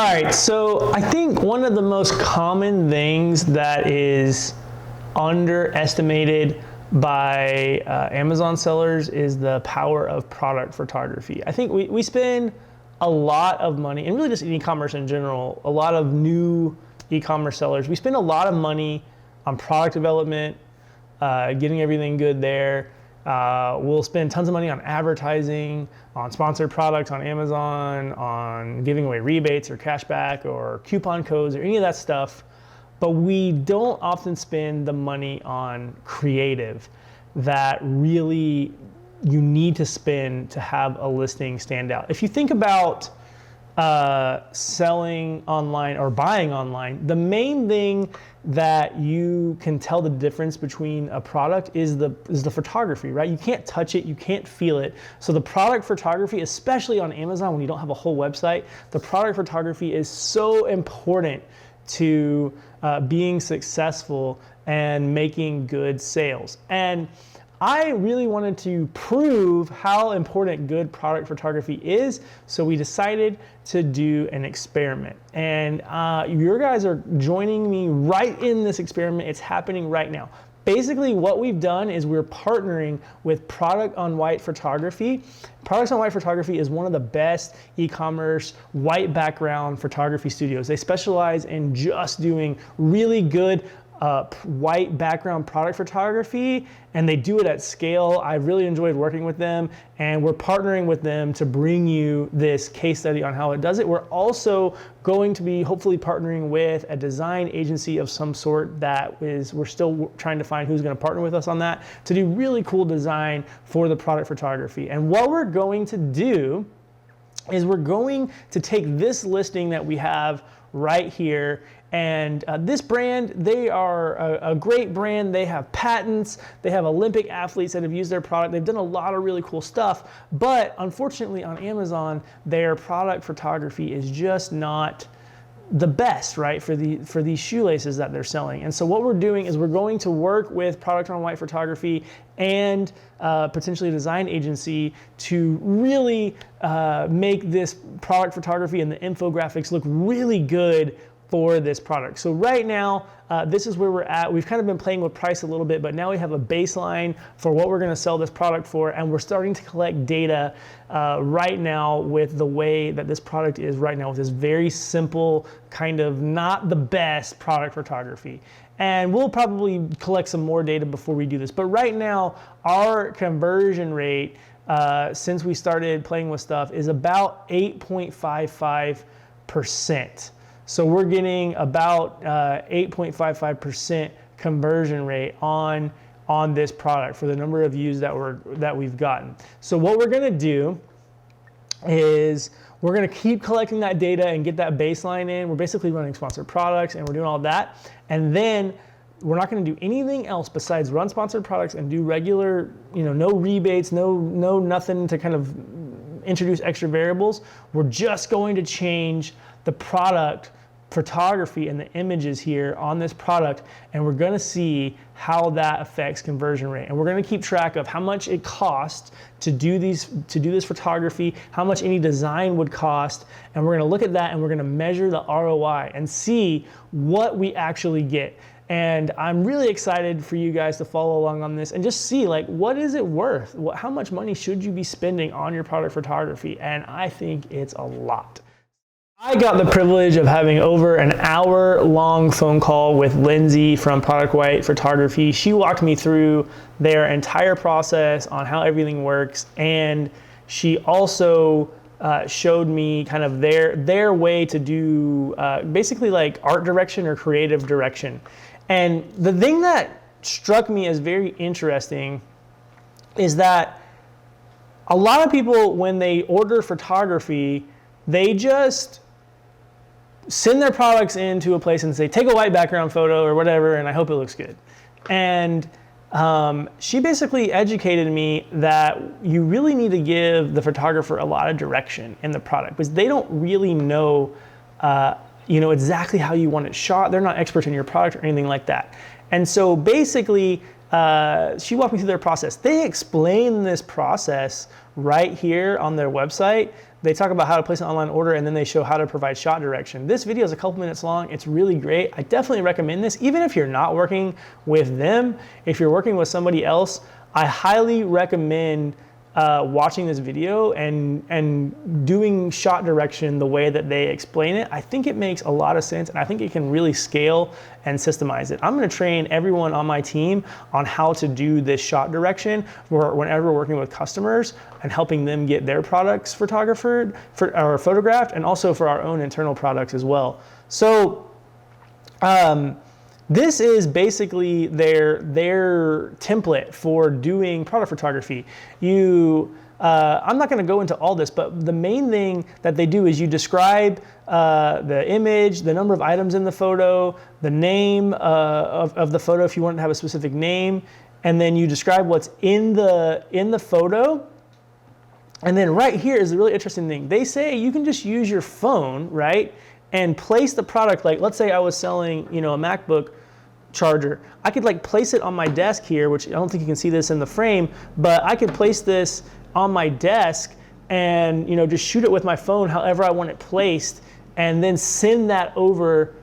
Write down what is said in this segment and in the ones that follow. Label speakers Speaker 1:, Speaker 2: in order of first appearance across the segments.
Speaker 1: right, so I think one of the most common things that is underestimated by Amazon sellers is the power of product photography. I think we spend a lot of money, and really just in e-commerce in general, a lot of new e-commerce sellers, we spend a lot of money on product development, getting everything good there. We'll spend tons of money on advertising, on sponsored products on Amazon, on giving away rebates or cashback or coupon codes or any of that stuff. But we don't often spend the money on creative that really you need to spend to have a listing stand out. If you think about selling online or buying online, the main thing that you can tell the difference between a product is the photography, right? You can't touch it, you can't feel it. So the product photography, especially on Amazon when you don't have a whole website, the product photography is so important to being successful and making good sales. And I really wanted to prove how important good product photography is, so we decided to do an experiment. And your guys are joining me right in this experiment. It's happening right now. Basically, what we've done is we're partnering with Product on White Photography. Products on White Photography is one of the best e-commerce white background photography studios. They specialize in just doing really good white background product photography, and they do it at scale. I've really enjoyed working with them, and we're partnering with them to bring you this case study on how it does it. We're also going to be hopefully partnering with a design agency of some sort we're still trying to find who's going to partner with us on that, to do really cool design for the product photography. And what we're going to do is we're going to take this listing that we have right here. And this brand, they are a great brand. They have patents. They have Olympic athletes that have used their product. They've done a lot of really cool stuff. But unfortunately on Amazon, their product photography is just not the best, right, for these shoelaces that they're selling. And so what we're doing is we're going to work with Product on White Photography and potentially a design agency to really make this product photography and the infographics look really good for this product. So right now, this is where we're at. We've kind of been playing with price a little bit, but now we have a baseline for what we're gonna sell this product for, and we're starting to collect data right now with the way that this product is right now, with this very simple, kind of not the best product photography. And we'll probably collect some more data before we do this. But right now, our conversion rate, since we started playing with stuff, is about 8.55%. So we're getting about 8.55% conversion rate on this product for the number of views that we've gotten. So what we're gonna do is we're gonna keep collecting that data and get that baseline in. We're basically running sponsored products and we're doing all that. And then we're not gonna do anything else besides run sponsored products and do regular, no rebates, no nothing to kind of introduce extra variables. We're just going to change the product photography and the images here on this product, and we're gonna see how that affects conversion rate. And we're gonna keep track of how much it costs to do this photography, how much any design would cost, and we're gonna look at that and we're gonna measure the ROI and see what we actually get. And I'm really excited for you guys to follow along on this and just see, like, what is it worth? How much money should you be spending on your product photography? And I think it's a lot. I got the privilege of having over an hour-long phone call with Lindsay from Product White Photography. She walked me through their entire process on how everything works, and she also showed me kind of their way to do basically like art direction or creative direction. And the thing that struck me as very interesting is that a lot of people, when they order photography, they just send their products into a place and say, take a white background photo or whatever, and I hope it looks good. And she basically educated me that you really need to give the photographer a lot of direction in the product, because they don't really know exactly how you want it shot. They're not experts in your product or anything like that. And so basically, she walked me through their process. They explain this process right here on their website they talk about how to place an online order, and then they show how to provide shot direction. This video is a couple minutes long. It's really great. I definitely recommend this. Even if you're not working with them, if you're working with somebody else, I highly recommend watching this video and doing shot direction the way that they explain it. I think it makes a lot of sense, and I think it can really scale and systemize it. I'm gonna train everyone on my team on how to do this shot direction whenever we're working with customers and helping them get their products photographed or photographed, and also for our own internal products as well. So this is basically their template for doing product photography. I'm not going to go into all this, but the main thing that they do is you describe the image, the number of items in the photo, the name of the photo if you want to have a specific name, and then you describe what's in the photo. And then right here is the really interesting thing. They say you can just use your phone, right, and place the product. Like, let's say I was selling, a MacBook charger. I could like place it on my desk here, which I don't think you can see this in the frame, but I could place this on my desk and just shoot it with my phone however I want it placed, and then send that over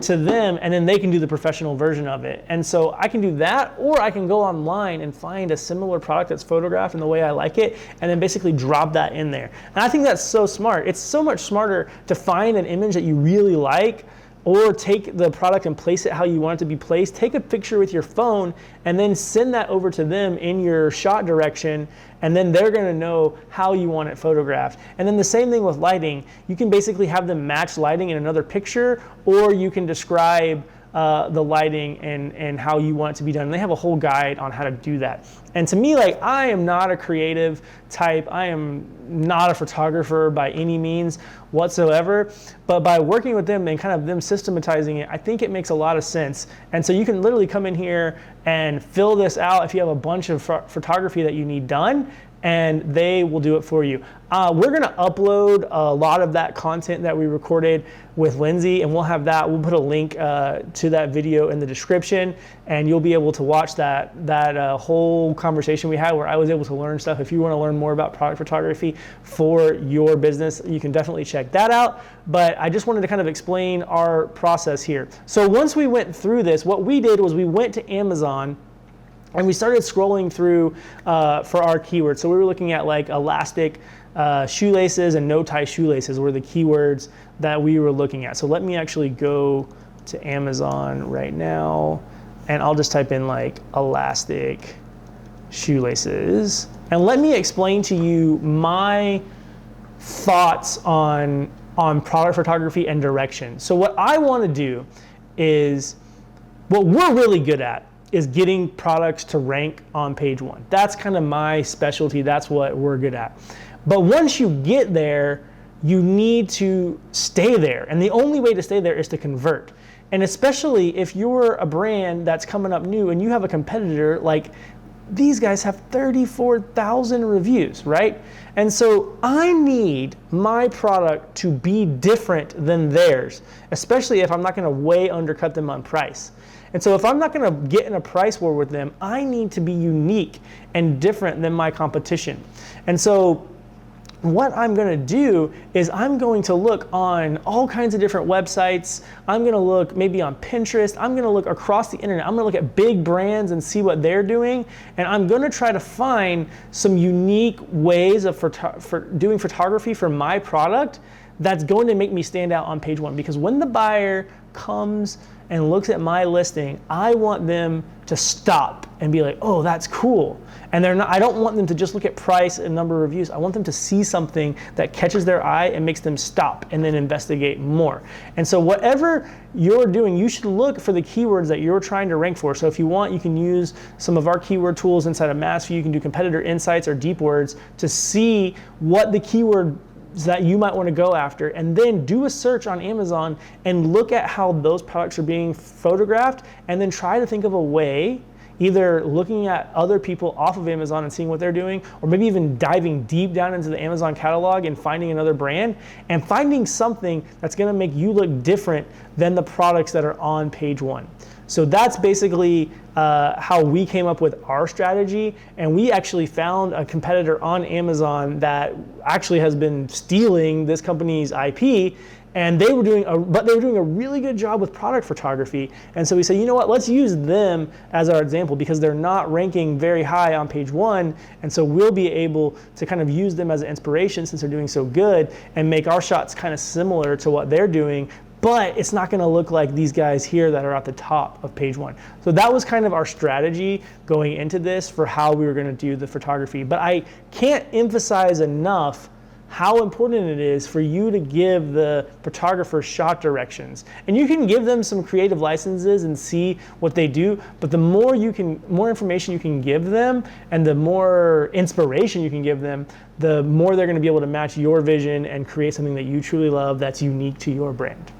Speaker 1: to them, and then they can do the professional version of it. And so I can do that, or I can go online and find a similar product that's photographed in the way I like it, and then basically drop that in there. And I think that's so smart. It's so much smarter to find an image that you really like, or take the product and place it how you want it to be placed. Take a picture with your phone and then send that over to them in your shot direction, and then they're gonna know how you want it photographed. And then the same thing with lighting. You can basically have them match lighting in another picture, or you can describe the lighting and how you want it to be done. And they have a whole guide on how to do that. And to me, like, I am not a creative type. I am not a photographer by any means whatsoever. But by working with them and kind of them systematizing it, I think it makes a lot of sense. And so you can literally come in here and fill this out if you have a bunch of photography that you need done, and they will do it for you. We're gonna upload a lot of that content that we recorded with Lindsay, and we'll put a link to that video in the description, and you'll be able to watch that whole conversation we had where I was able to learn stuff. If you wanna learn more about product photography for your business, you can definitely check that out. But I just wanted to kind of explain our process here. So once we went through this, what we did was we went to Amazon, and we started scrolling through for our keywords. So we were looking at like elastic shoelaces and no-tie shoelaces were the keywords that we were looking at. So let me actually go to Amazon right now, and I'll just type in like elastic shoelaces. And let me explain to you my thoughts on product photography and direction. So what I want to do is, what we're really good at is getting products to rank on page 1. That's kind of my specialty. That's what we're good at. But once you get there, you need to stay there. And the only way to stay there is to convert. And especially if you're a brand that's coming up new and you have a competitor, like these guys have 34,000 reviews, right? And so I need my product to be different than theirs, especially if I'm not gonna way undercut them on price. And so if I'm not gonna get in a price war with them, I need to be unique and different than my competition. And so what I'm gonna do is I'm going to look on all kinds of different websites. I'm gonna look maybe on Pinterest. I'm gonna look across the internet. I'm gonna look at big brands and see what they're doing. And I'm gonna try to find some unique ways of doing photography for my product that's going to make me stand out on page 1. Because when the buyer comes and looks at my listing, I want them to stop and be like, oh, that's cool. And I don't want them to just look at price and number of reviews. I want them to see something that catches their eye and makes them stop and then investigate more. And so whatever you're doing, you should look for the keywords that you're trying to rank for. So if you want, you can use some of our keyword tools inside of MassView. You can do competitor insights or deep words to see what the keyword that you might want to go after, and then do a search on Amazon and look at how those products are being photographed, and then try to think of a way, either looking at other people off of Amazon and seeing what they're doing, or maybe even diving deep down into the Amazon catalog and finding another brand and finding something that's going to make you look different than the products that are on page 1. So that's basically how we came up with our strategy. And we actually found a competitor on Amazon that actually has been stealing this company's IP. And they were doing a really good job with product photography. And so we said, you know what, let's use them as our example because they're not ranking very high on page 1. And so we'll be able to kind of use them as an inspiration since they're doing so good and make our shots kind of similar to what they're doing. But it's not gonna look like these guys here that are at the top of page 1. So that was kind of our strategy going into this for how we were gonna do the photography. But I can't emphasize enough how important it is for you to give the photographer shot directions. And you can give them some creative licenses and see what they do, but the more information you can give them and the more inspiration you can give them, the more they're gonna be able to match your vision and create something that you truly love that's unique to your brand.